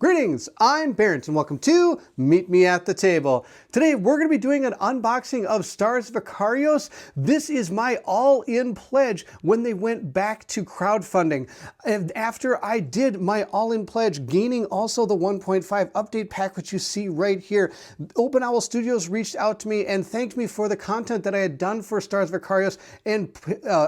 Greetings, I'm Barrett and welcome to Meet Me at the Table. Today we're going to be doing an unboxing of Stars of Akarios. This is my all-in pledge when they went back to crowdfunding. And after I did my all-in pledge, gaining also the 1.5 update pack, which you see right here, Open Owl Studios reached out to me and thanked me for the content that I had done for Stars of Akarios and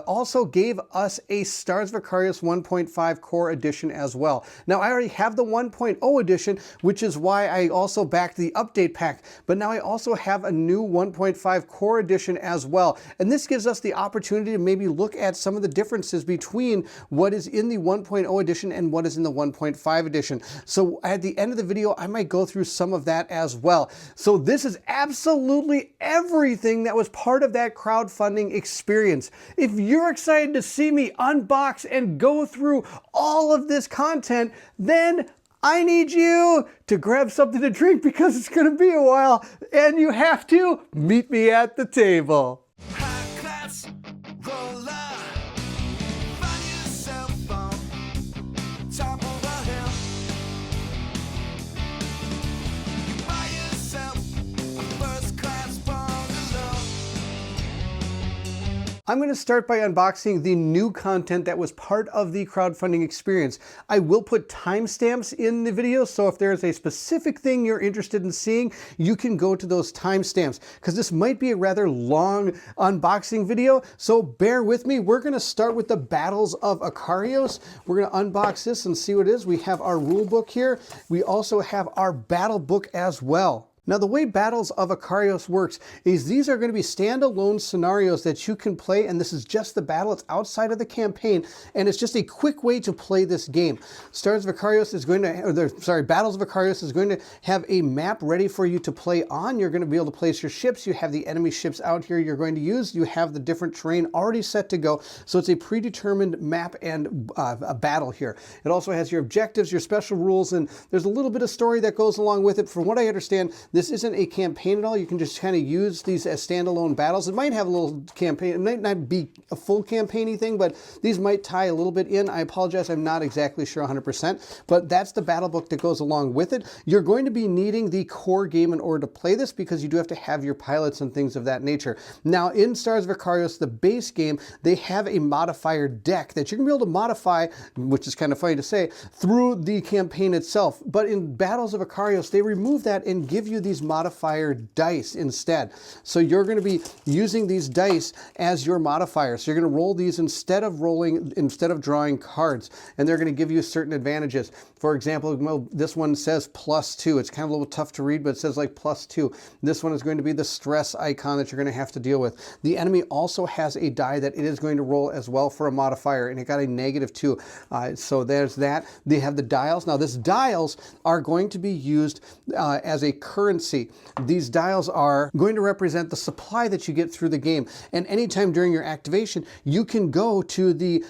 also gave us a Stars of Akarios 1.5 Core Edition as well. Now I already have the 1.0 edition, which is why I also backed the update pack, but now I also have a new 1.5 core edition as well, and this gives us the opportunity to maybe look at some of the differences between what is in the 1.0 edition and what is in the 1.5 edition. So at the end of the video I might go through some of that as well. So this is absolutely everything that was part of that crowdfunding experience. If you're excited to see me unbox and go through all of this content, then I need you to grab something to drink because it's going to be a while and you have to meet me at the table. I'm going to start by unboxing the new content that was part of the crowdfunding experience. I will put timestamps in the video, so if there's a specific thing you're interested in seeing, you can go to those timestamps, because this might be a rather long unboxing video, so bear with me. We're going to start with the Battles of Akarios. We're going to unbox this and see what it is. We have our rule book here. We also have our battle book as well. Now, the way Battles of Akarios works is these are going to be standalone scenarios that you can play, and this is just the battle. It's outside of the campaign, and it's just a quick way to play this game. Battles of Akarios is going to have a map ready for you to play on. You're going to be able to place your ships. You have the enemy ships out here you're going to use. You have the different terrain already set to go, so it's a predetermined map and a battle here. It also has your objectives, your special rules, and there's a little bit of story that goes along with it. From what I understand, this isn't a campaign at all. You can just kind of use these as standalone battles. It might have a little campaign. It might not be a full campaign-y thing, but these might tie a little bit in. I apologize, I'm not exactly sure 100%, but that's the battle book that goes along with it. You're going to be needing the core game in order to play this because you do have to have your pilots and things of that nature. Now, in Stars of Akarios, the base game, they have a modifier deck that you're going to be able to modify, which is kind of funny to say, through the campaign itself. But in Battles of Akarios, they remove that and give you these modifier dice instead. So you're going to be using these dice as your modifier. So you're going to roll these instead of drawing cards, and they're going to give you certain advantages. For example, well, this one says +2. It's kind of a little tough to read, but it says like +2. This one is going to be the stress icon that you're going to have to deal with. The enemy also has a die that it is going to roll as well for a modifier, and it got a -2. So there's that. They have the dials. Now, these dials are going to be used as a currency. These dials are going to represent the supply that you get through the game, and anytime during your activation you can go to the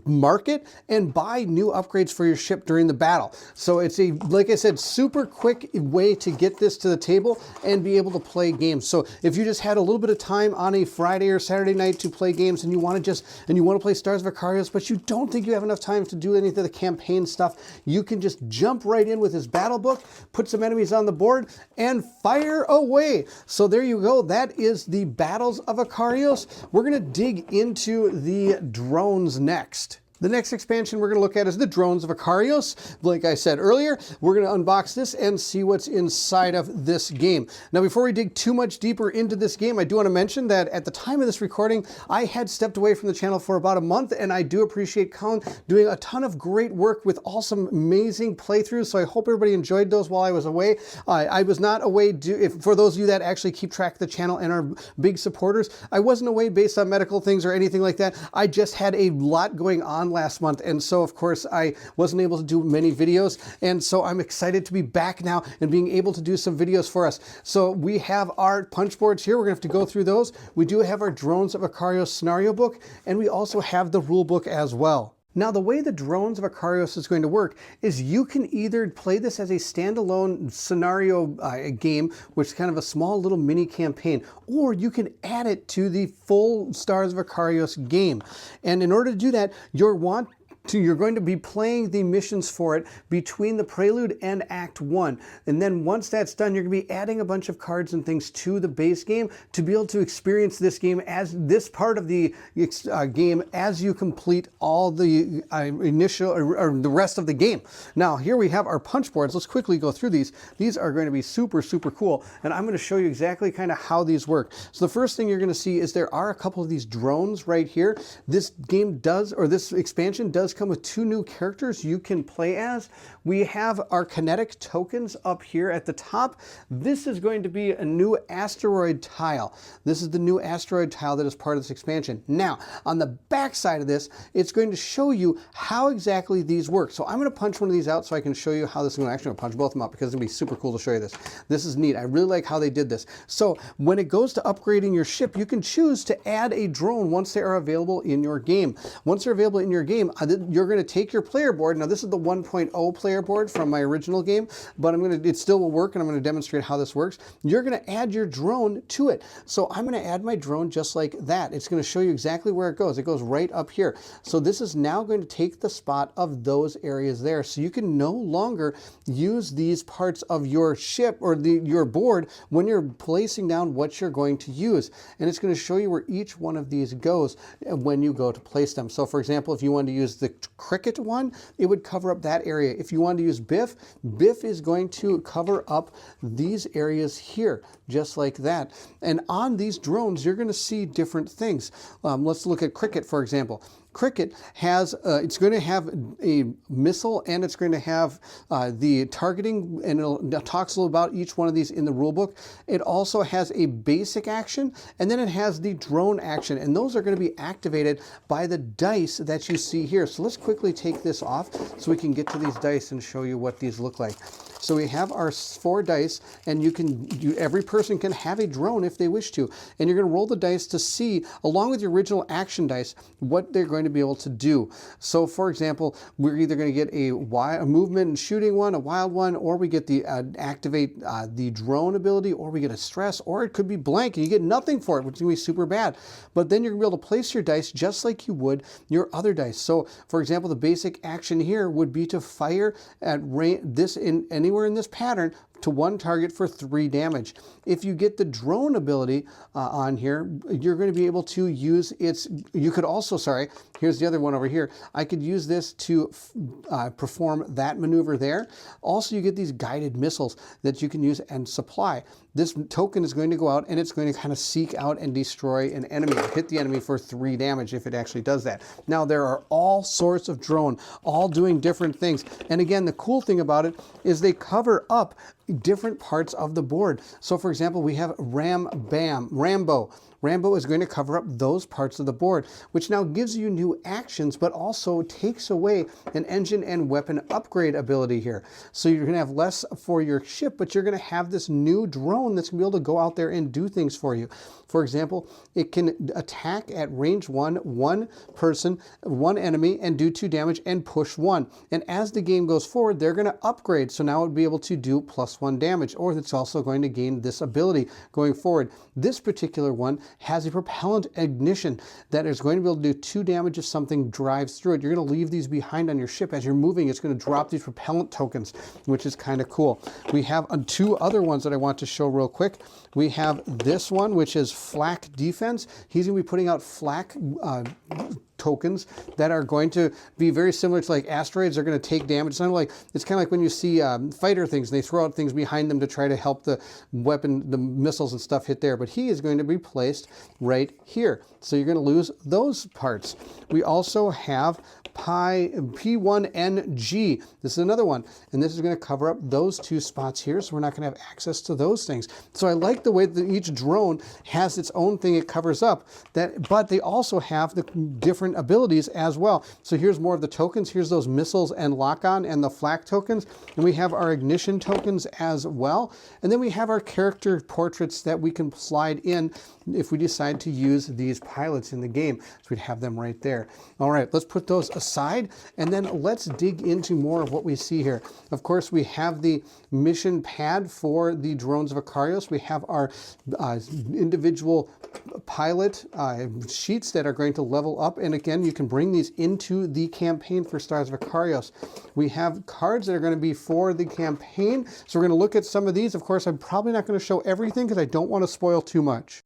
market and buy new upgrades for your ship during the battle. So it's a, like I said, super quick way to get this to the table and be able to play games. So if you just had a little bit of time on a Friday or Saturday night to play games and you want to play Stars of Akarios, but you don't think you have enough time to do any of the campaign stuff, you can just jump right in with this battle book, put some enemies on the board, and fire away. So there you go. That is the Battles of Akarios. We're going to dig into the drones next. The next expansion we're going to look at is the Drones of Akarios. Like I said earlier, we're going to unbox this and see what's inside of this game. Now, before we dig too much deeper into this game, I do want to mention that at the time of this recording, I had stepped away from the channel for about a month, and I do appreciate Colin doing a ton of great work with awesome, amazing playthroughs, so I hope everybody enjoyed those while I was away. I was not away, for those of you that actually keep track of the channel and are big supporters, I wasn't away based on medical things or anything like that. I just had a lot going on last month, and so of course I wasn't able to do many videos, and so I'm excited to be back now and being able to do some videos for us. So we have our punch boards here. We're gonna have to go through those. We do have our Drones of Akarios scenario book, and we also have the rule book as well. Now, the way the Drones of Akarios is going to work is you can either play this as a standalone scenario game, which is kind of a small little mini campaign, or you can add it to the full Stars of Akarios game. And in order to do that, you'll want you're going to be playing the missions for it between the prelude and Act 1. And then once that's done, you're going to be adding a bunch of cards and things to the base game to be able to experience this game as this part of the game as you complete all the initial or the rest of the game. Now, here we have our punch boards. Let's quickly go through these. These are going to be super, super cool. And I'm going to show you exactly kind of how these work. So the first thing you're going to see is there are a couple of these drones right here. This game does, or this expansion does come with 2 new characters you can play as. We have our kinetic tokens up here at the top. This is going to be a new asteroid tile. This is the new asteroid tile that is part of this expansion. Now, on the back side of this, it's going to show you how exactly these work. So I'm going to punch one of these out so I can show you how this is going to actually punch both of them out because it's going to be super cool to show you this. This is neat. I really like how they did this. So when it goes to upgrading your ship, you can choose to add a drone once they are available in your game. Once they're available in your game, you're going to take your player board. Now, this is the 1.0 player board from my original game, but it still will work, and I'm going to demonstrate how this works. You're going to add your drone to it. So I'm going to add my drone just like that. It's going to show you exactly where it goes. It goes right up here. So this is now going to take the spot of those areas there. So you can no longer use these parts of your ship or your board when you're placing down what you're going to use. And it's going to show you where each one of these goes when you go to place them. So for example, if you wanted to use the cricket one, it would cover up that area. If you wanted to use Biff, Biff is going to cover up these areas here, just like that. And on these drones, you're going to see different things. Let's look at cricket, for example. Cricket has, it's going to have a missile, and it's going to have the targeting, and it talks a little about each one of these in the rulebook. It also has a basic action, and then it has the drone action, and those are going to be activated by the dice that you see here. So let's quickly take this off so we can get to these dice and show you what these look like. So we have our 4 dice, and every person can have a drone if they wish to. And you're going to roll the dice to see, along with your original action dice, what they're going to be able to do. So for example, we're either going to get a movement and shooting one, a wild one, or we get the activate the drone ability, or we get a stress, or it could be blank and you get nothing for it, which is going to be super bad. But then you're going to be able to place your dice just like you would your other dice. So for example, the basic action here would be to fire at this in anywhere in this pattern to one target for 3 damage. If you get the drone ability on here, you're going to be able to use its, you could also, sorry, here's the other one over here. I could use this to perform that maneuver there. Also, you get these guided missiles that you can use and supply. This token is going to go out and it's going to kind of seek out and destroy an enemy, or hit the enemy for 3 damage if it actually does that. Now, there are all sorts of drone, all doing different things. And again, the cool thing about it is they cover up different parts of the board. So for example, we have Rambo. Rambo is going to cover up those parts of the board, which now gives you new actions, but also takes away an engine and weapon upgrade ability here. So you're going to have less for your ship, but you're going to have this new drone that's going to be able to go out there and do things for you. For example, it can attack at range 1 person, 1 enemy, and do 2 damage and push 1. And as the game goes forward, they're going to upgrade. So now it would be able to do +1 damage, or it's also going to gain this ability going forward. This particular one has a propellant ignition that is going to be able to do 2 damage if something drives through it. You're going to leave these behind on your ship. As you're moving, it's going to drop these propellant tokens, which is kind of cool. We have 2 other ones that I want to show real quick. We have this one, which is flak defense. He's going to be putting out flak tokens that are going to be very similar to like asteroids. They're going to take damage. It's kind of like when you see fighter things, they throw out things behind them to try to help the weapon, the missiles and stuff hit there. But he is going to be placed right here. So you're going to lose those parts. We also have P1NG. This is another one, and this is going to cover up those 2 spots here, so we're not going to have access to those things. So I like the way that each drone has its own thing it covers up, but they also have the different abilities as well. So here's more of the tokens. Here's those missiles and lock-on and the flak tokens, and we have our ignition tokens as well. And then we have our character portraits that we can slide in if we decide to use these pilots in the game. So we'd have them right there. All right, let's put those aside, and then let's dig into more of what we see here. Of course, we have the mission pad for the drones of Akarios. We have our individual pilot sheets that are going to level up. And again, you can bring these into the campaign for Stars of Akarios. We have cards that are going to be for the campaign. So we're going to look at some of these. Of course, I'm probably not going to show everything because I don't want to spoil too much.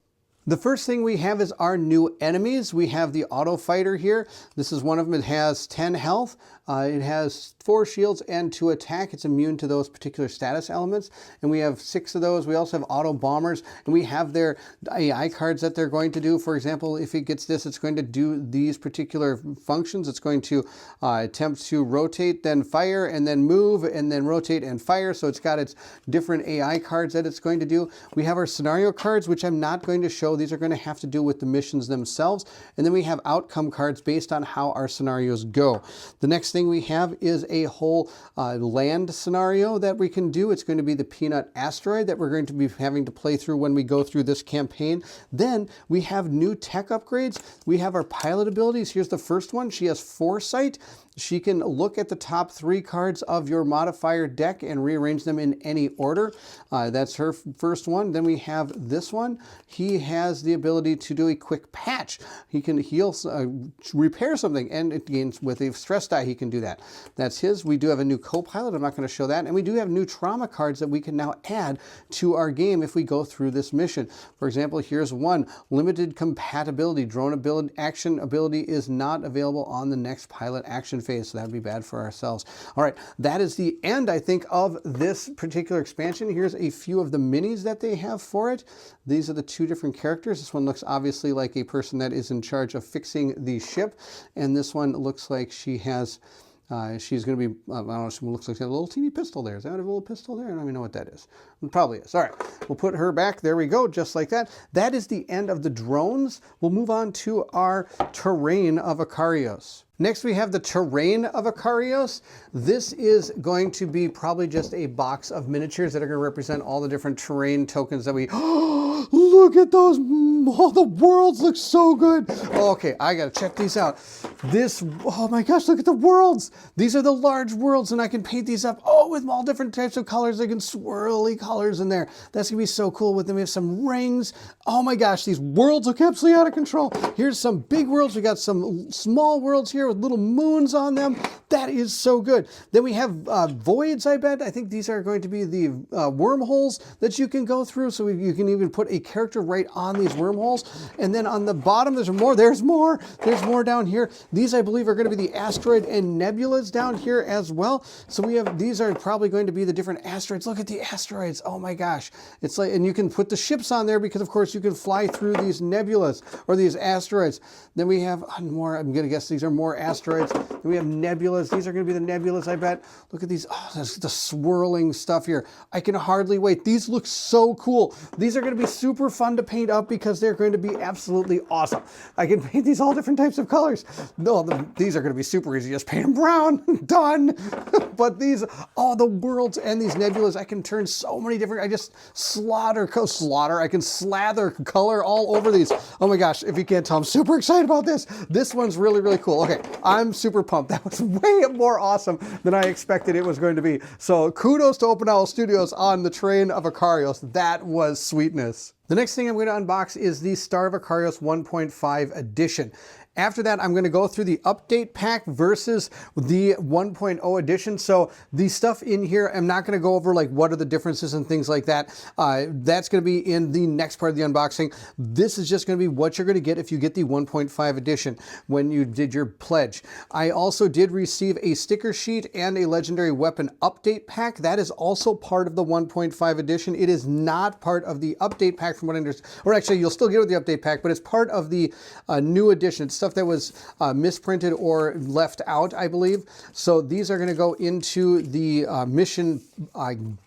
The first thing we have is our new enemies. We have the Auto Fighter here. This is one of them. It has 10 health. It has 4 shields and 2 attack. It's immune to those particular status elements. And we have 6 of those. We also have Auto Bombers. And we have their AI cards that they're going to do. For example, if it gets this, it's going to do these particular functions. It's going to attempt to rotate, then fire, and then move, and then rotate and fire. So it's got its different AI cards that it's going to do. We have our scenario cards, which I'm not going to show. These are going to have to do with the missions themselves. And then we have outcome cards based on how our scenarios go. The next thing we have is a whole land scenario that we can do. It's going to be the Peanut Asteroid that we're going to be having to play through when we go through this campaign. Then we have new tech upgrades. We have our pilot abilities. Here's the first one. She has Foresight. She can look at the top 3 cards of your modifier deck and rearrange them in any order. That's her first one. Then we have this one. He has the ability to do a quick patch. He can heal, repair something, and it gains with a stress die. He can do that. That's his. We do have a new co-pilot. I'm not going to show that. And we do have new trauma cards that we can now add to our game if we go through this mission. For example, here's one. Limited compatibility. Drone ability, action ability is not available on the next pilot action phase, so that would be bad for ourselves. All right, that is the end, I think, of this particular expansion. Here's a few of the minis that they have for it. These are the 2 different characters. This one looks obviously like a person that is in charge of fixing the ship, and this one looks like she has she's going to be, I don't know, she looks like she has a little teeny pistol there. Is that a little pistol there? I don't even know what that is. It probably is. All right, we'll put her back. There we go, just like that. That is the end of the drones. We'll move on to our terrain of Akarios. Next, we have the terrain of Akarios. This is going to be probably just a box of miniatures that are going to represent all the different terrain tokens that we... Look at those! Oh, the worlds look so good! Oh, okay, I gotta check these out. This, oh my gosh, look at the worlds! These are the large worlds, and I can paint these up, with all different types of colors. Like in swirly colors in there. That's gonna be so cool. With them, we have some rings. Oh my gosh, these worlds look absolutely out of control. Here's some big worlds. We got some small worlds here with little moons on them. That is so good. Then we have voids, I bet. I think these are going to be the wormholes that you can go through. So you can even put a character right on these wormholes. And then on the bottom, there's more. There's more. There's more down here. These, I believe, are going to be the asteroid and nebulas down here as well. So we have, these are probably going to be the different asteroids. Look at the asteroids. Oh my gosh. It's like, and you can put the ships on there because, of course, you can fly through these nebulas or these asteroids. Then we have more, I'm going to guess these are more asteroids. Then we have nebulas. These are going to be the nebulas, I bet. Look at these. Oh, there's the swirling stuff here. I can hardly wait. These look so cool. These are going to be super fun to paint up because they're going to be absolutely awesome. I can paint these all different types of colors. No, these are going to be super easy. Just paint them brown. Done. But these, oh, the worlds and these nebulas, I can turn so many different, I just I can slather color all over these. Oh my gosh, if you can't tell, I'm super excited about this. This one's really, really cool. Okay, I'm super pumped. That was way more awesome than I expected it was going to be. So kudos to Open Owl Studios on the terrain of Akarios. That was sweetness. The next thing I'm going to unbox is the Star of Akarios 1.5 edition. After that, I'm going to go through the update pack versus the 1.0 edition. So the stuff in here, I'm not going to go over like what are the differences and things like that. That's going to be in the next part of the unboxing. This is just going to be what you're going to get if you get the 1.5 edition when you did your pledge. I also did receive a sticker sheet and a legendary weapon update pack. That is also part of the 1.5 edition. It is not part of the update pack from what I understand. Or actually, you'll still get it with the update pack, but it's part of the new edition. It's stuff that was misprinted or left out, I believe. So these are going to go into the mission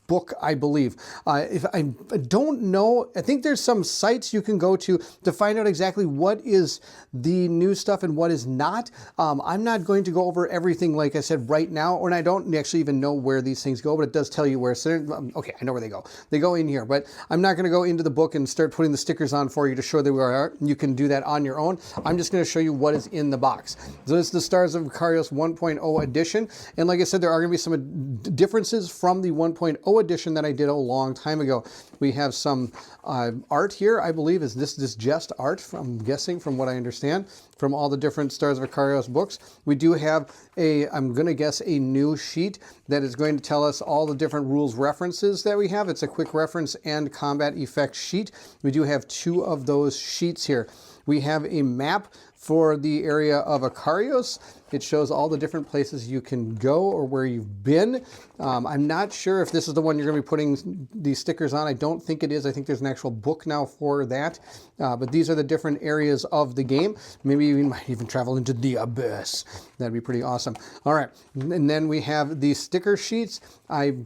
book, I believe. If I don't know, I think there's some sites you can go to find out exactly what is the new stuff and what is not. I'm not going to go over everything, like I said, right now, and I don't actually even know where these things go, but it does tell you where. So okay, I know where they go. They go in here, but I'm not going to go into the book and start putting the stickers on for you to show that we are. You can do that on your own. I'm just going to show you what is in the box. So this is the Stars of Akarios 1.0 edition, and like I said, there are going to be some differences from the 1.0 edition that I did a long time ago. We have some art here, I believe. Is this just art, I'm guessing, from what I understand, from all the different Stars of Akarios books. We do have I'm going to guess, a new sheet that is going to tell us all the different rules references that we have. It's a quick reference and combat effects sheet. We do have 2 of those sheets here. We have a map for the area of Akarios. It shows all the different places you can go or where you've been. I'm not sure if this is the one you're going to be putting these stickers on. I don't think it is. I think there's an actual book now for that. But these are the different areas of the game. Maybe you might even travel into the abyss. That'd be pretty awesome. All right, and then we have these sticker sheets. I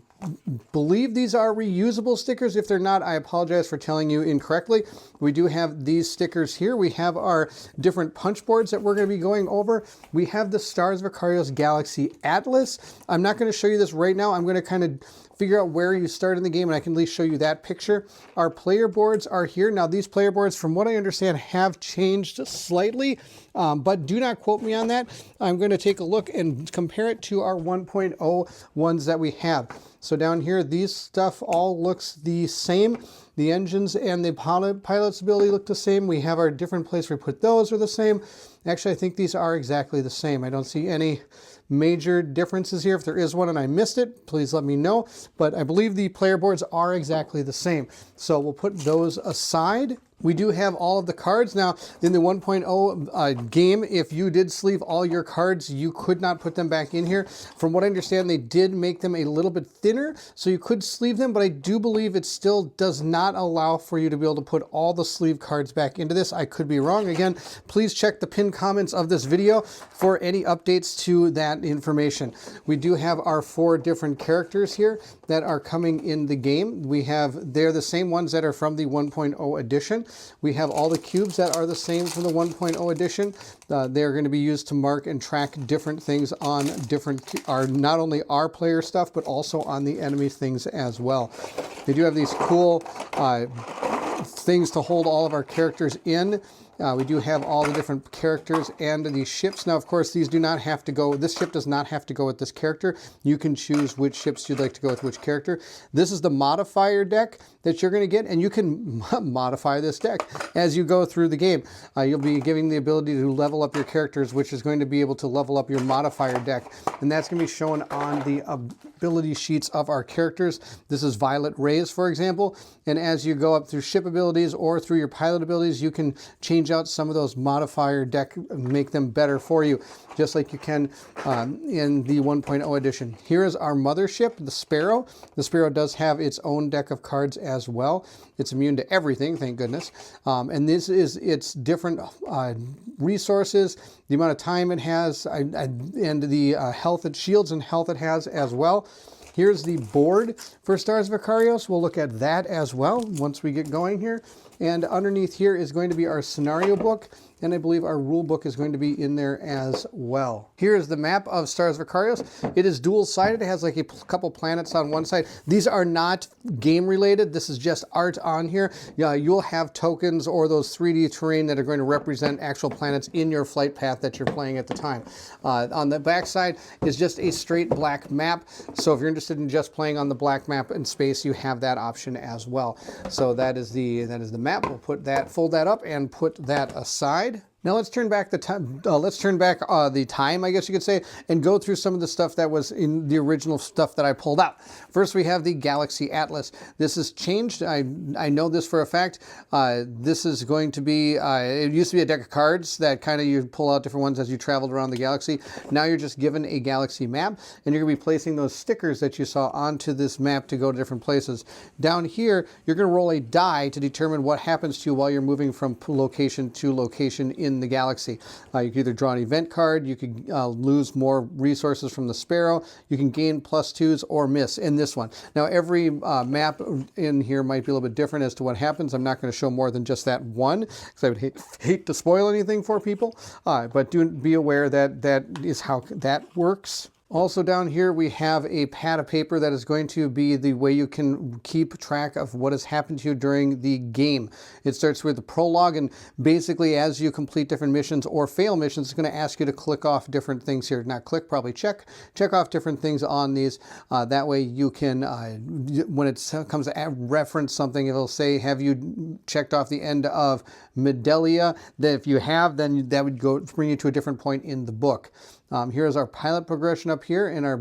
believe these are reusable stickers. If they're not, I apologize for telling you incorrectly. We do have these stickers here. We have our different punch boards that we're going to be going over. We have the Stars of Akarios Galaxy Atlas. I'm not going to show you this right now. I'm going to kind of figure out where you start in the game, and I can at least show you that picture. Our player boards are here. Now, these player boards, from what I understand, have changed slightly, but do not quote me on that. I'm going to take a look and compare it to our 1.0 ones that we have. So down here, these stuff all looks the same. The engines and the pilot's ability look the same. We have our different place where we put those are the same. Actually, I think these are exactly the same. I don't see any major differences here. If there is one and I missed it, please let me know. But I believe the player boards are exactly the same. So we'll put those aside. We do have all of the cards. Now, in the 1.0 game, if you did sleeve all your cards, you could not put them back in here. From what I understand, they did make them a little bit thinner, so you could sleeve them, but I do believe it still does not allow for you to be able to put all the sleeve cards back into this. I could be wrong. Again, please check the pinned comments of this video for any updates to that information. We do have our 4 different characters here that are coming in the game. They're the same ones that are from the 1.0 edition. We have all the cubes that are the same from the 1.0 edition. They're going to be used to mark and track different things on not only our player stuff, but also on the enemy things as well. They do have these cool things to hold all of our characters in. We do have all the different characters and these ships. Now, of course, these do not have to go. This ship does not have to go with this character. You can choose which ships you'd like to go with which character. This is the modifier deck that you're going to get, and you can modify this deck as you go through the game. You'll be giving the ability to level up your characters, which is going to be able to level up your modifier deck, and that's going to be shown on the ability sheets of our characters. This is Violet Rays, for example, and as you go up through ship abilities or through your pilot abilities, you can change out some of those modifier deck and make them better for you, just like you can in the 1.0 edition. Here is our mothership, the Sparrow. The Sparrow does have its own deck of cards as well. It's immune to everything, thank goodness. And this is its different resources, the amount of time it has, and the health, shields and health it has as well. Here's the board for Stars of Akarios. We'll look at that as well once we get going here. And underneath here is going to be our scenario book, and I believe our rule book is going to be in there as well. Here is the map of Stars of Akarios. It is dual-sided. It has like a couple planets on one side. These are not game-related. This is just art on here. You'll have tokens or those 3D terrain that are going to represent actual planets in your flight path that you're playing at the time. On the back side is just a straight black map. So if you're interested in just playing on the black map in space, you have that option as well. So that is the map. We'll fold that up and put that aside. Now let's turn back the time. The time, I guess you could say, and go through some of the stuff that was in the original stuff that I pulled out. First, we have the Galaxy Atlas. This has changed. I know this for a fact. This is going to be. It used to be a deck of cards that kind of you pull out different ones as you traveled around the galaxy. Now you're just given a galaxy map, and you're going to be placing those stickers that you saw onto this map to go to different places. Down here, you're going to roll a die to determine what happens to you while you're moving from location to location in the galaxy. You can either draw an event card, you could lose more resources from the Sparrow, you can gain +2s or miss in this one. Now every map in here might be a little bit different as to what happens. I'm not going to show more than just that one because I would hate to spoil anything for people, but do be aware that that is how that works. Also down here we have a pad of paper that is going to be the way you can keep track of what has happened to you during the game. It starts with the prologue, and basically as you complete different missions or fail missions, it's going to ask you to click off different things here. Not click, probably check off different things on these. That way you can, when it comes to reference something, it'll say, have you checked off the end of Medelia? Then if you have, then that would bring you to a different point in the book. Here's our pilot progression up here and our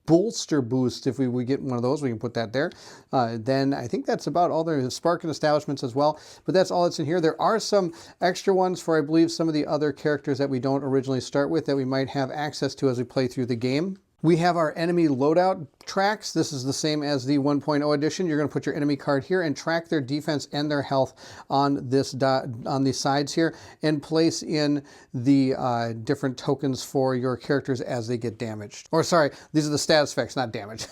bolster boost. If we get one of those, we can put that there. Then I think that's about all there is. Spark and establishments as well, but that's all that's in here. There are some extra ones for, I believe, some of the other characters that we don't originally start with that we might have access to as we play through the game. We have our enemy loadout tracks. This is the same as the 1.0 edition. You're going to put your enemy card here and track their defense and their health on this on the sides here, and place in the different tokens for your characters as they get damaged. Or sorry, these are the status effects, not damage.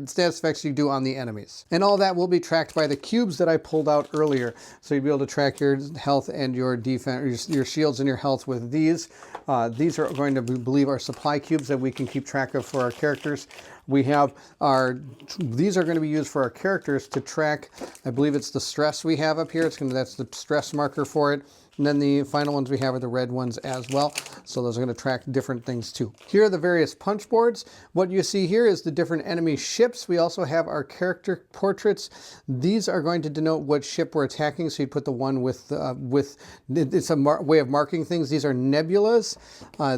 Status effects you do on the enemies. And all that will be tracked by the cubes that I pulled out earlier. So you'll be able to track your health and your defense, your shields and your health with these. These are going to be, believe, our supply cubes that we can keep track of for our characters. We have these are going to be used for our characters to track, I believe it's the stress we have up here. That's the stress marker for it. And then the final ones we have are the red ones as well. So those are going to track different things too. Here are the various punch boards. What you see here is the different enemy ships. We also have our character portraits. These are going to denote what ship we're attacking. So you put the one with it's a way of marking things. These are nebulas.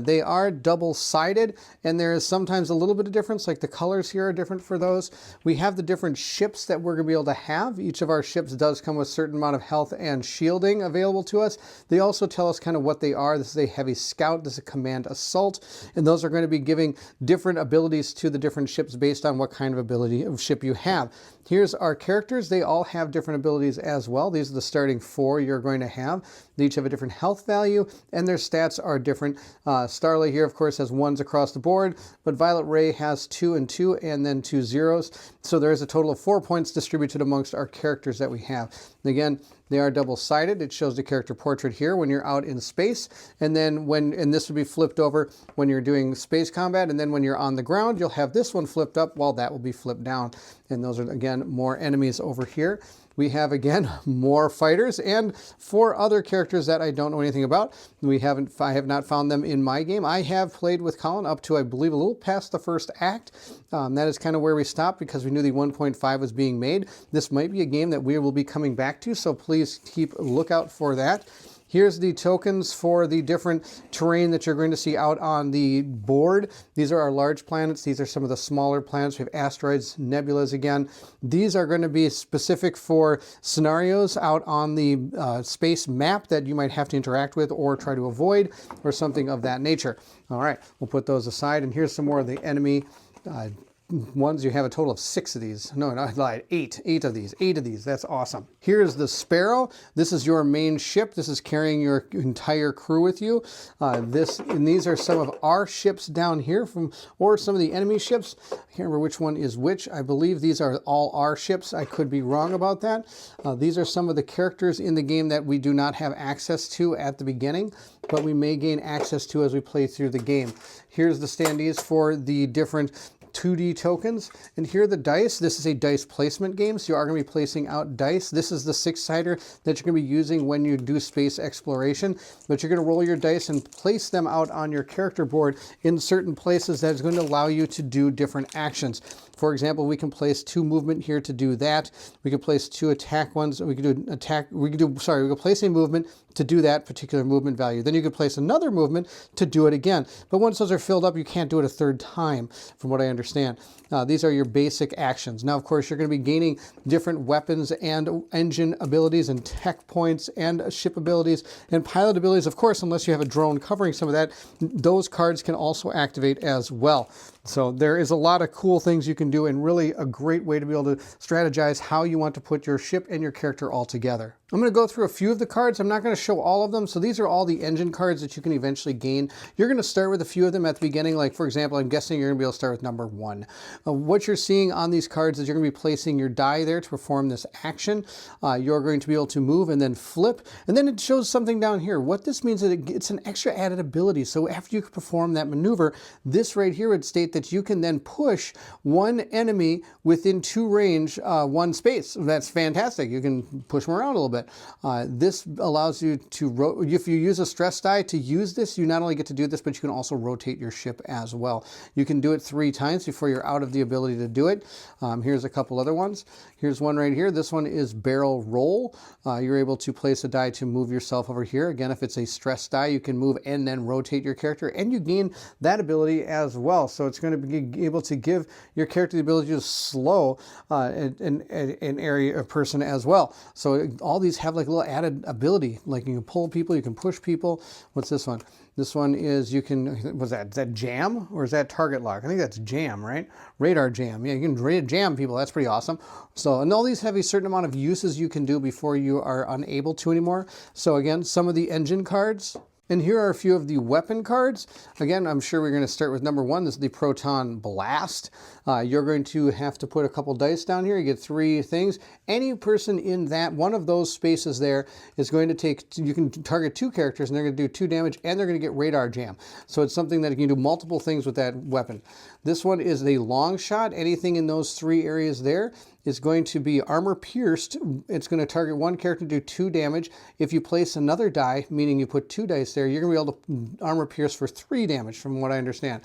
They are double-sided, and there is sometimes a little bit of difference, like the colors here are different for those. We have the different ships that we're going to be able to have. Each of our ships does come with a certain amount of health and shielding available to us. They also tell us kind of what they are. This is a heavy scout, this is a command assault, and those are going to be giving different abilities to the different ships based on what kind of ability of ship you have. Here's our characters. They all have different abilities as well. These are the starting 4 you're going to have. They each have a different health value, and their stats are different. Starlight here, of course, has 1s across the board, but Violet Ray has 2 and 2, and then 2 0s. So there is a total of 4 points distributed amongst our characters that we have. And again, they are double-sided. It shows the character portrait here when you're out in space, and then and this would be flipped over when you're doing space combat, and then when you're on the ground, you'll have this one flipped up while that will be flipped down. And those are, again, more enemies over here. We have, again, more fighters and 4 other characters that I don't know anything about. I have not found them in my game. I have played with Colin up to, I believe, a little past the first act. That is kind of where we stopped because we knew the 1.5 was being made. This might be a game that we will be coming back to, so please keep a lookout for that. Here's the tokens for the different terrain that you're going to see out on the board. These are our large planets. These are some of the smaller planets. We have asteroids, nebulas again. These are going to be specific for scenarios out on the space map that you might have to interact with or try to avoid, or something of that nature. All right, we'll put those aside, and here's some more of the enemy ones. You have a total of 6 of these. No, I lied. 8 of these. That's awesome. Here's the Sparrow. This is your main ship. This is carrying your entire crew with you. And these are some of our ships down here or some of the enemy ships. I can't remember which one is which. I believe these are all our ships. I could be wrong about that. These are some of the characters in the game that we do not have access to at the beginning, but we may gain access to as we play through the game. Here's the standees for the different 2D tokens, and here are the dice. This is a dice placement game, so you are going to be placing out dice. This is the 6-sider that you're going to be using when you do space exploration, but you're going to roll your dice and place them out on your character board in certain places that is going to allow you to do different actions. For example, we can place 2 movement here to do that. We can place 2 attack ones. We can place a movement to do that particular movement value. Then you could place another movement to do it again. But once those are filled up, you can't do it a 3rd time, from what I understand. These are your basic actions. Now, of course, you're going to be gaining different weapons and engine abilities and tech points and ship abilities and pilot abilities. Of course, unless you have a drone covering some of that, those cards can also activate as well. So there is a lot of cool things you can do, and really a great way to be able to strategize how you want to put your ship and your character all together. I'm going to go through a few of the cards. I'm not going to show all of them. So these are all the engine cards that you can eventually gain. You're going to start with a few of them at the beginning. Like, for example, I'm guessing you're going to be able to start with number 1. What you're seeing on these cards is you're going to be placing your die there to perform this action. You're going to be able to move and then flip. And then it shows something down here. What this means is it's an extra added ability. So after you perform that maneuver, this right here would state that you can then push one enemy within 2 range, 1 space. That's fantastic. You can push them around a little bit. This allows you to, if you use a stress die to use this, you not only get to do this, but you can also rotate your ship as well. You can do it 3 times before you're out of the ability to do it. Here's a couple other ones. Here's one right here. This one is barrel roll. You're able to place a die to move yourself over here. Again, if it's a stress die, you can move and then rotate your character, and you gain that ability as well. So it's going to be able to give your character the ability to slow an area of person as well. So all these have like a little added ability, like you can pull people, you can push people. What's this one? This one is you can, was that, is that jam or is that target lock? I think that's jam, right? Radar jam. Yeah, you can jam people. That's pretty awesome. So, and all these have a certain amount of uses you can do before you are unable to anymore. So again, some of the engine cards. And here are a few of the weapon cards. Again, I'm sure we're going to start with number 1. This is the Proton Blast. You're going to have to put a couple dice down here. You get 3 things. Any person in that one of those spaces there is going to take, you can target 2 characters and they're going to do 2 damage and they're going to get radar jam. So it's something that you can do multiple things with that weapon. This one is the long shot. Anything in those 3 areas there is going to be armor pierced. It's going to target 1 character, do 2 damage. If you place another die, meaning you put 2 dice there, you're going to be able to armor pierce for 3 damage, from what I understand.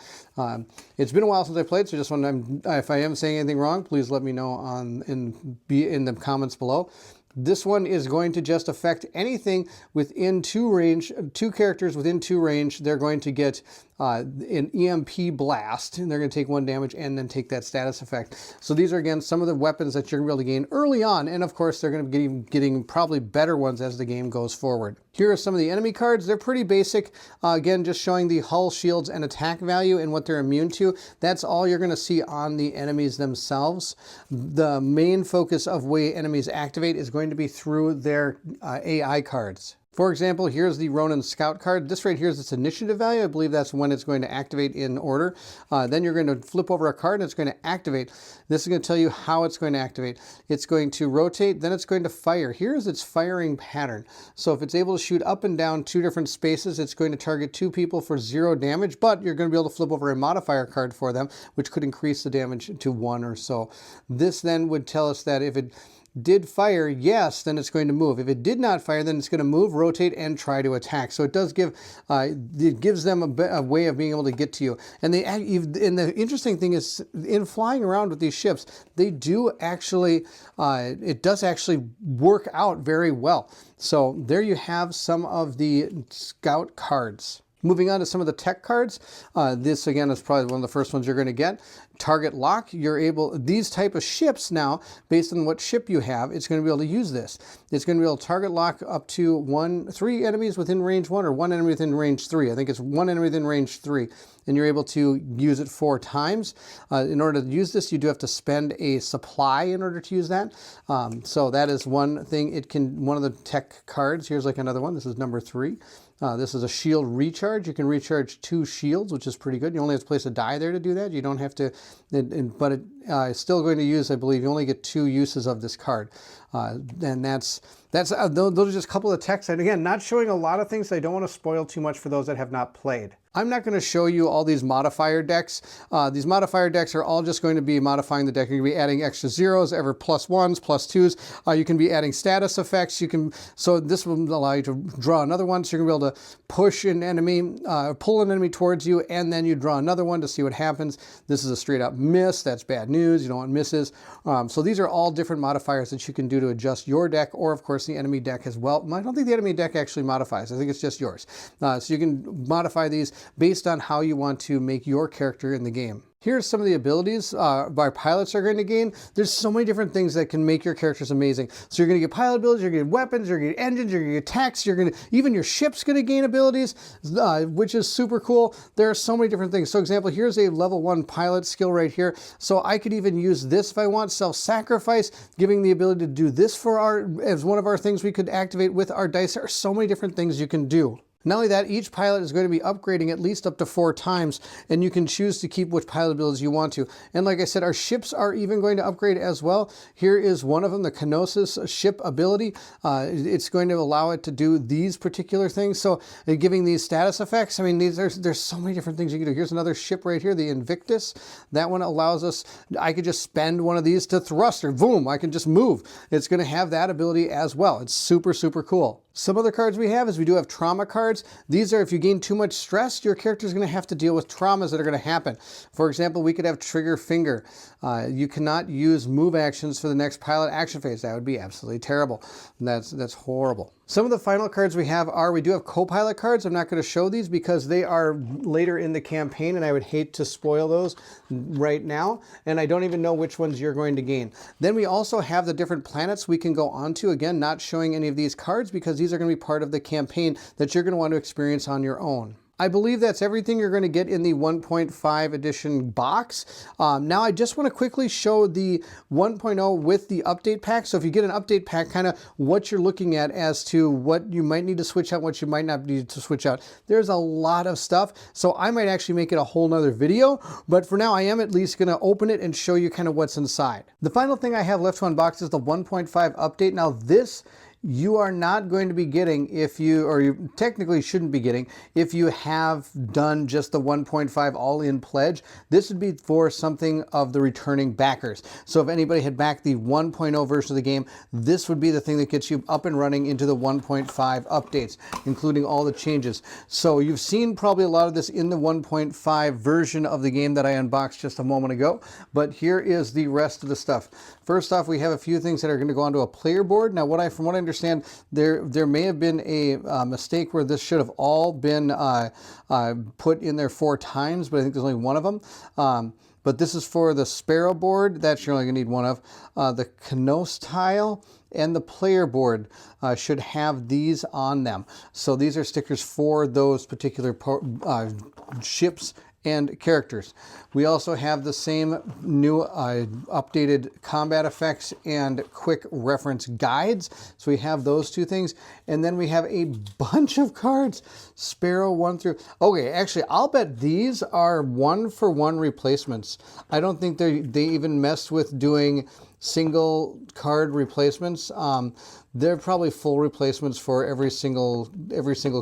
It's been a while since I played, so just when if I am saying anything wrong, please let me know in the comments below. This one is going to just affect anything within 2 characters within 2 range. They're going to get an EMP blast, and they're going to take 1 damage and then take that status effect. So these are, again, some of the weapons that you're going to be able to gain early on, and of course they're going to be getting probably better ones as the game goes forward. Here are some of the enemy cards. They're pretty basic. Again, just showing the hull, shields, and attack value and what they're immune to. That's all you're going to see on the enemies themselves. The main focus of way enemies activate is going to be through their AI cards. For example, here's the Ronin Scout card. This right here is its initiative value. I believe that's when it's going to activate in order. Then you're going to flip over a card and it's going to activate. This is going to tell you how it's going to activate. It's going to rotate, then it's going to fire. Here's its firing pattern. So if it's able to shoot up and down 2 different spaces, it's going to target 2 people for 0 damage, but you're going to be able to flip over a modifier card for them, which could increase the damage to 1 or so. This then would tell us that if it did fire, yes, then it's going to move. If it did not fire, then it's going to move, rotate, and try to attack. So it does give, it gives them a way of being able to get to you. And the interesting thing is, in flying around with these ships, they do actually, it does actually work out very well. So there you have some of the Scout cards. Moving on to some of the tech cards. This again is probably one of the first ones you're going to get. Target lock. You're able, these type of ships now, based on what ship you have, it's going to be able to use this. It's going to be able to target lock up to 3 enemies within range 1 or 1 enemy within range 3. I think it's 1 enemy within range 3. And you're able to use it 4 times. In order to use this, you do have to spend a supply in order to use that. So that is one thing. It can, one of the tech cards, here's like another one. This is number 3. This is a shield recharge. You can recharge 2 shields, which is pretty good. You only have to place a die there to do that. You don't have to, but it's still going to use, I believe, you only get 2 uses of this card. And those are just a couple of techs. And again, not showing a lot of things. I don't want to spoil too much for those that have not played. I'm not going to show you all these modifier decks. These modifier decks are all just going to be modifying the deck. You're going to be adding extra zeros, ever +1s, +2s. You can be adding status effects. So this will allow you to draw another one. So you're going to be able to push an enemy, pull an enemy towards you, and then you draw another one to see what happens. This is a straight up miss. That's bad news. You don't want misses. So these are all different modifiers that you can do to adjust your deck, or of course the enemy deck as well. I don't think the enemy deck actually modifies. I think it's just yours. So you can modify these based on how you want to make your character in the game. Here's some of the abilities our pilots are going to gain. There's so many different things that can make your characters amazing. So you're going to get pilot abilities, you're going to get weapons, you're going to get engines, you're going to get attacks, even your ship's going to gain abilities, which is super cool. There are so many different things. So example, here's a level 1 pilot skill right here. So I could even use this if I want, self-sacrifice, giving the ability to do this as one of our things we could activate with our dice. There are so many different things you can do. Not only that, each pilot is going to be upgrading at least up to 4 times, and you can choose to keep which pilot abilities you want to. And like I said, our ships are even going to upgrade as well. Here is one of them, the Kenosis ship ability. It's going to allow it to do these particular things. So giving these status effects, I mean, there's so many different things you can do. Here's another ship right here, the Invictus. That one allows us, I could just spend one of these to thruster. Boom, I can just move. It's going to have that ability as well. It's super, super cool. Some other cards we have is we do have trauma cards. These are if you gain too much stress, your character is going to have to deal with traumas that are going to happen. For example, we could have trigger finger. You cannot use move actions for the next pilot action phase. That would be absolutely terrible. That's horrible. Some of the final cards we have are, we do have co-pilot cards. I'm not going to show these because they are later in the campaign and I would hate to spoil those right now. And I don't even know which ones you're going to gain. Then we also have the different planets we can go onto. Again, not showing any of these cards because these are going to be part of the campaign that you're going to want to experience on your own. I believe that's everything you're going to get in the 1.5 edition box. Now I just want to quickly show the 1.0 with the update pack. So if you get an update pack, kind of what you're looking at as to what you might need to switch out, what you might not need to switch out. There's a lot of stuff. So I might actually make it a whole nother video, but for now I am at least going to open it and show you kind of what's inside. The final thing I have left to unbox is the 1.5 update. Now this you are not going to be getting if you, or you technically shouldn't be getting, if you have done just the 1.5 all-in pledge. This would be for something of the returning backers. So if anybody had backed the 1.0 version of the game, this would be the thing that gets you up and running into the 1.5 updates, including all the changes. So you've seen probably a lot of this in the 1.5 version of the game that I unboxed just a moment ago, but here is the rest of the stuff. First off, we have a few things that are going to go onto a player board. Now, from what I understand, there may have been a mistake where this should have all been put in there 4 times, but I think there's only one of them. But this is for the Sparrow board. That you're only going to need one of. The Kenosis tile and the player board should have these on them. So these are stickers for those particular ships and characters. We also have the same new updated combat effects and quick reference guides. So we have those 2 things. And then we have a bunch of cards. Sparrow 1 through... Okay, actually, I'll bet these are 1-for-1 replacements. I don't think they even messed with doing single card replacements. They're probably full replacements for every single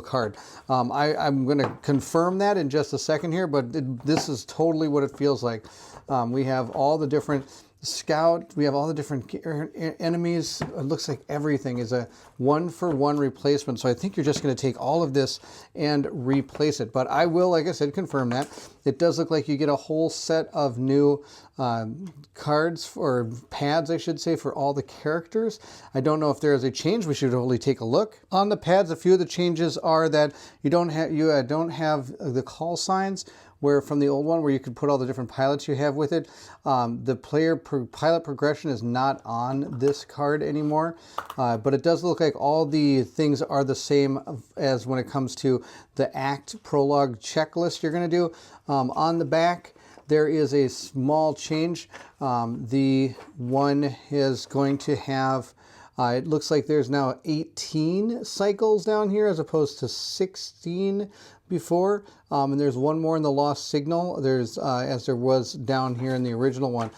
card. I'm going to confirm that in just a second here, but this is totally what it feels like. We have all the different scout, we have all the different enemies. It looks like everything is a 1-for-1 replacement. So I think you're just going to take all of this and replace it. But I will, like I said, confirm that. It does look like you get a whole set of new cards, or pads, I should say, for all the characters. I don't know if there is a change. We should really take a look. On the pads, a few of the changes are that you don't have the call signs, where from the old one where you could put all the different pilots you have with it. The pilot progression is not on this card anymore, but it does look like all the things are the same as when it comes to the act prologue checklist you're going to do. On the back, there is a small change. The one is going to have, it looks like there's now 18 cycles down here as opposed to 16 before. And there's one more in the lost signal. There's as there was down here in the original one.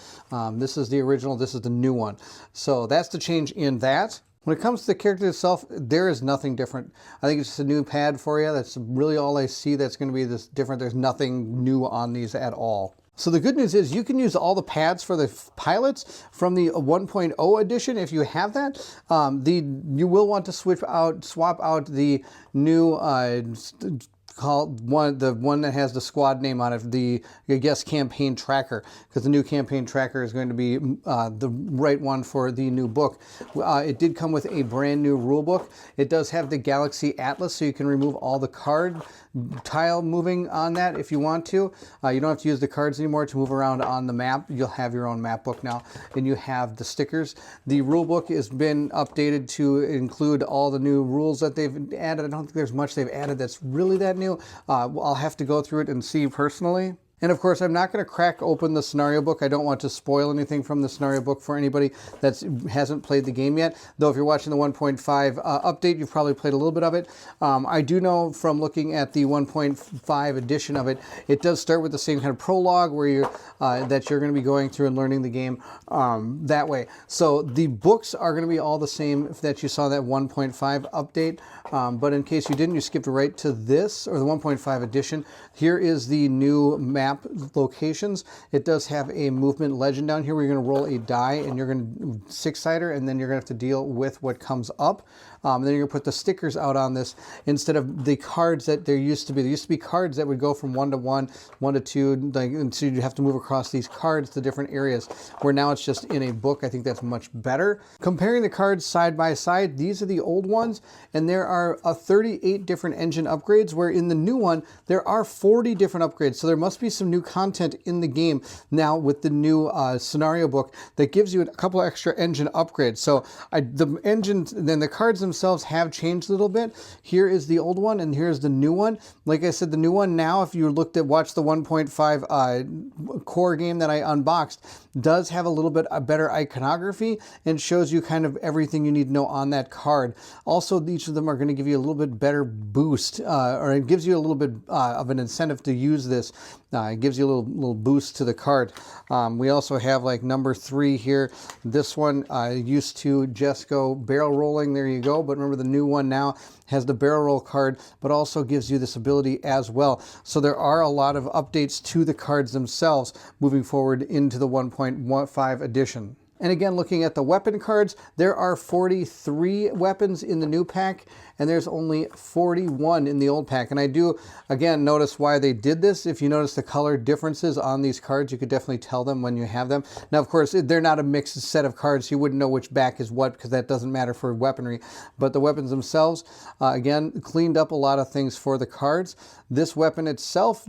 This is the original, this is the new one. So that's the change in that. When it comes to the character itself, there is nothing different. I think it's just a new pad for you. That's really all I see that's going to be this different. There's nothing new on these at all. So the good news is you can use all the pads for the pilots from the 1.0 edition if you have that. You will want to swap out the new the one that has the squad name on it, the, I guess, campaign tracker, because the new campaign tracker is going to be the right one for the new book. It did come with a brand new rule book. It does have the Galaxy Atlas, so you can remove all the card tile moving on that if you want to. You don't have to use the cards anymore to move around on the map. You'll have your own map book now, and you have the stickers. The rule book has been updated to include all the new rules that they've added. I don't think there's much they've added that's really that new. I'll have to go through it and see personally. And of course, I'm not going to crack open the scenario book. I don't want to spoil anything from the scenario book for anybody that hasn't played the game yet. Though if you're watching the 1.5 update, you've probably played a little bit of it. I do know from looking at the 1.5 edition of it, it does start with the same kind of prologue where you're that you're going to be going through and learning the game that way. So the books are going to be all the same that you saw that 1.5 update. But in case you didn't, you skipped right to this, or the 1.5 edition. Here is the new map locations. It does have a movement legend down here where you're going to roll a die and you're going to six-sider, and then you're going to have to deal with what comes up. And then you're going to put the stickers out on this instead of the cards that there used to be. There used to be cards that would go from 1 to 1, 1 to 2, and so you'd have to move across these cards to different areas, where now it's just in a book. I think that's much better. Comparing the cards side by side, these are the old ones, and there are 38 different engine upgrades, where in the new one, there are 40 different upgrades. So there must be some new content in the game now with the new scenario book that gives you a couple extra engine upgrades. So the engines, then the cards themselves have changed a little bit. Here is the old one, and here's the new one. Like I said, the new one now, if you watched the 1.5 core game that I unboxed, does have a little bit better iconography and shows you kind of everything you need to know on that card. Also, each of them are going to give you a little bit better boost, or it gives you a little bit of an incentive to use this. It gives you a little boost to the card. We also have like number 3 here. This one used to just go barrel rolling. There you go. But remember, the new one now has the barrel roll card, but also gives you this ability as well. So there are a lot of updates to the cards themselves moving forward into the 1.15 edition. And again, looking at the weapon cards, there are 43 weapons in the new pack, and there's only 41 in the old pack. And I do, again, notice why they did this. If you notice the color differences on these cards, you could definitely tell them when you have them. Now, of course, they're not a mixed set of cards, so you wouldn't know which back is what, because that doesn't matter for weaponry. But the weapons themselves, again, cleaned up a lot of things for the cards. This weapon itself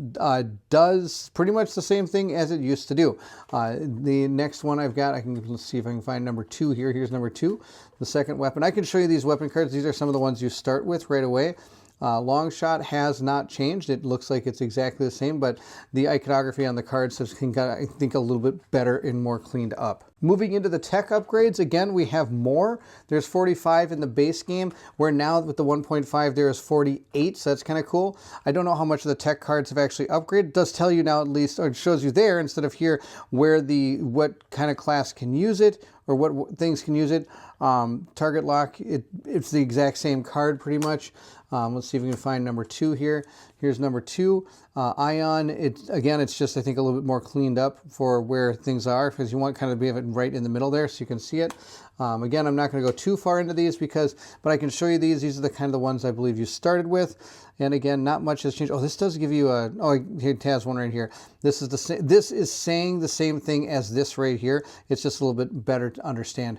does pretty much the same thing as it used to do. The next one I've got, let's see if I can find number 2 here. Here's number 2, the second weapon. I can show you these weapon cards. These are some of the ones you start with right away. Long shot has not changed. It looks like it's exactly the same, but the iconography on the cards has got, I think, a little bit better and more cleaned up. Moving into the tech upgrades, again, we have more. There's 45 in the base game, where now with the 1.5 there is 48, so that's kind of cool. I don't know how much of the tech cards have actually upgraded. It does tell you now, at least, or it shows you there instead of here, where what kind of class can use it, or what things can use it. Target lock, it's the exact same card pretty much. Let's see if we can find number 2 here. Here's number 2. Ion, again, it's just, I think, a little bit more cleaned up for where things are, because you want kind of to be it right in the middle there so you can see it. Again, I'm not going to go too far into these but I can show you these. These are the kind of the ones I believe you started with. And again, not much has changed. Oh, this does give you it has one right here. This is saying the same thing as this right here. It's just a little bit better to understand.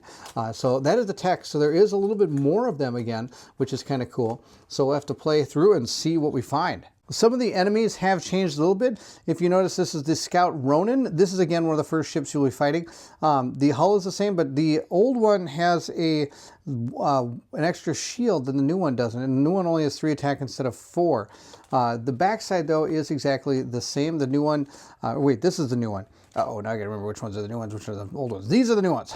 So that is the text. So there is a little bit more of them again, which is kind of cool. So we'll have to play through and see what we find. Some of the enemies have changed a little bit. If you notice, this is the Scout Ronin. This is, again, one of the first ships you'll be fighting. The hull is the same, but the old one has an extra shield than the new one doesn't. And the new one only has 3 attack instead of 4. The backside, though, is exactly the same. The new one, wait, this is the new one. Uh-oh, now I gotta remember which ones are the new ones, which are the old ones. These are the new ones.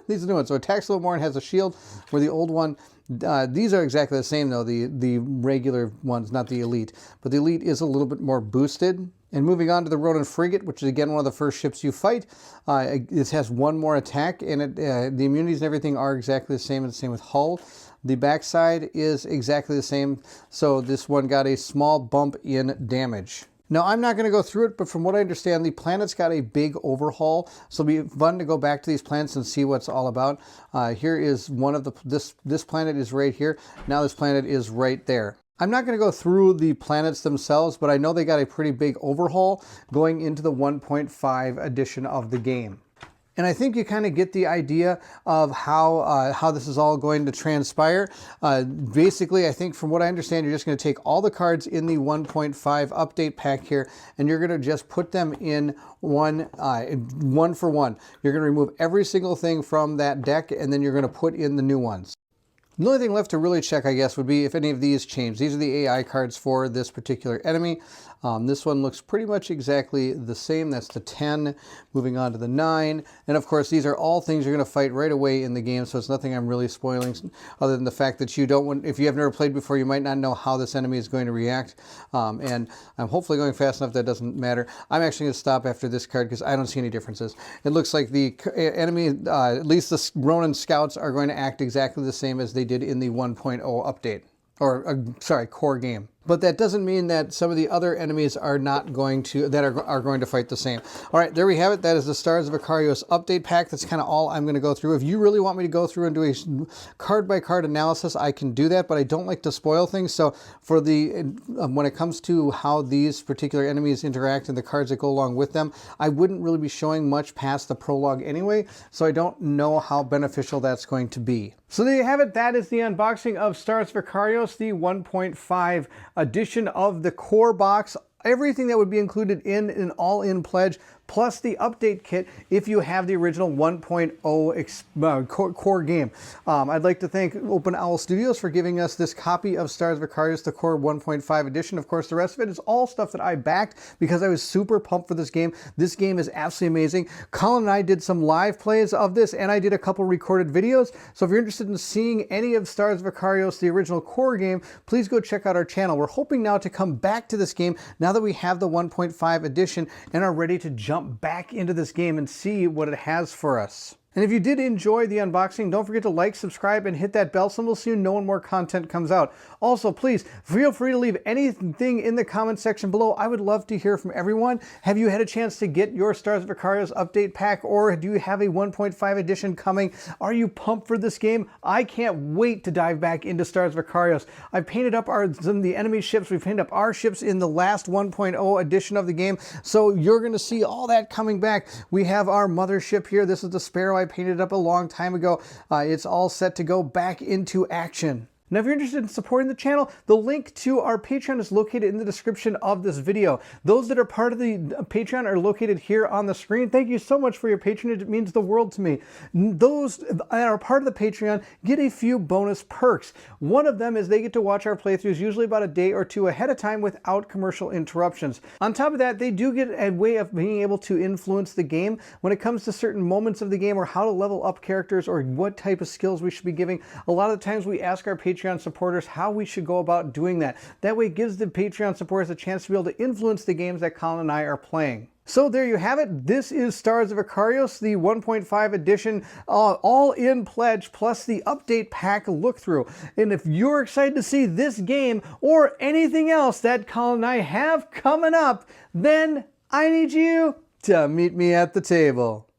These are the new ones. So it attacks a little more and has a shield, where the old one, these are exactly the same, though, the regular ones, not the elite. But the elite is a little bit more boosted. And moving on to the Ronin frigate, which is, again, one of the first ships you fight. It has 1 more attack, and the immunities and everything are exactly the same, and the same with hull. The backside is exactly the same, so this one got a small bump in damage. Now, I'm not going to go through it, but from what I understand, the planet's got a big overhaul, so it'll be fun to go back to these planets and see what's all about. Here is one of this planet is right here. Now this planet is right there. I'm not going to go through the planets themselves, but I know they got a pretty big overhaul going into the 1.5 edition of the game. And I think you kind of get the idea of how this is all going to transpire. Basically, I think from what I understand, you're just going to take all the cards in the 1.5 update pack here, and you're going to just put them in one for one. You're going to remove every single thing from that deck, and then you're going to put in the new ones. The only thing left to really check, I guess, would be if any of these change. These are the AI cards for this particular enemy. This one looks pretty much exactly the same. That's the 10, moving on to the 9. And of course, these are all things you're going to fight right away in the game, so it's nothing I'm really spoiling, other than the fact that you don't want, if you have never played before, you might not know how this enemy is going to react. And I'm hopefully going fast enough that doesn't matter. I'm actually going to stop after this card because I don't see any differences. It looks like the enemy, at least the Ronin scouts, are going to act exactly the same as they did in the 1.0 update. Or, sorry, core game. But that doesn't mean that some of the other enemies are not going to, that are going to fight the same. All right, there we have it. That is the Stars of Akarios update pack. That's kind of all I'm going to go through. If you really want me to go through and do a card-by-card analysis, I can do that, but I don't like to spoil things. So for the, when it comes to how these particular enemies interact and the cards that go along with them, I wouldn't really be showing much past the prologue anyway, so I don't know how beneficial that's going to be. So there you have it. That is the unboxing of Stars of Akarios, the 1.5 edition of the core box. Everything that would be included in an all-in pledge, plus the update kit if you have the original 1.0 core game. I'd like to thank Open Owl Studios for giving us this copy of Stars of Akarios, the core 1.5 edition. Of course, the rest of it is all stuff that I backed because I was super pumped for this game. This game is absolutely amazing. Colin and I did some live plays of this, and I did a couple recorded videos. So if you're interested in seeing any of Stars of Akarios, the original core game, please go check out our channel. We're hoping now to come back to this game now that we have the 1.5 edition and are ready to jump back into this game and see what it has for us. And if you did enjoy the unboxing, don't forget to like, subscribe, and hit that bell symbol so you know when more content comes out. Also, please feel free to leave anything in the comment section below. I would love to hear from everyone. Have you had a chance to get your Stars of Akarios update pack, or do you have a 1.5 edition coming? Are you pumped for this game? I can't wait to dive back into Stars of Akarios. I painted up some of the enemy ships. We painted up our ships in the last 1.0 edition of the game, so you're going to see all that coming back. We have our mothership here. This is the Sparrow. I painted it up a long time ago. It's all set to go back into action. Now, if you're interested in supporting the channel, the link to our Patreon is located in the description of this video. Those that are part of the Patreon are located here on the screen. Thank you so much for your patronage. It means the world to me. Those that are part of the Patreon get a few bonus perks. One of them is they get to watch our playthroughs usually about a day or two ahead of time without commercial interruptions. On top of that, they do get a way of being able to influence the game when it comes to certain moments of the game, or how to level up characters, or what type of skills we should be giving. A lot of the times we ask our Patreon supporters how we should go about doing that. That way it gives the Patreon supporters a chance to be able to influence the games that Colin and I are playing. So there you have it. This is Stars of Akarios, the 1.5 edition all-in pledge, plus the update pack look-through. And if you're excited to see this game or anything else that Colin and I have coming up, then I need you to meet me at the table.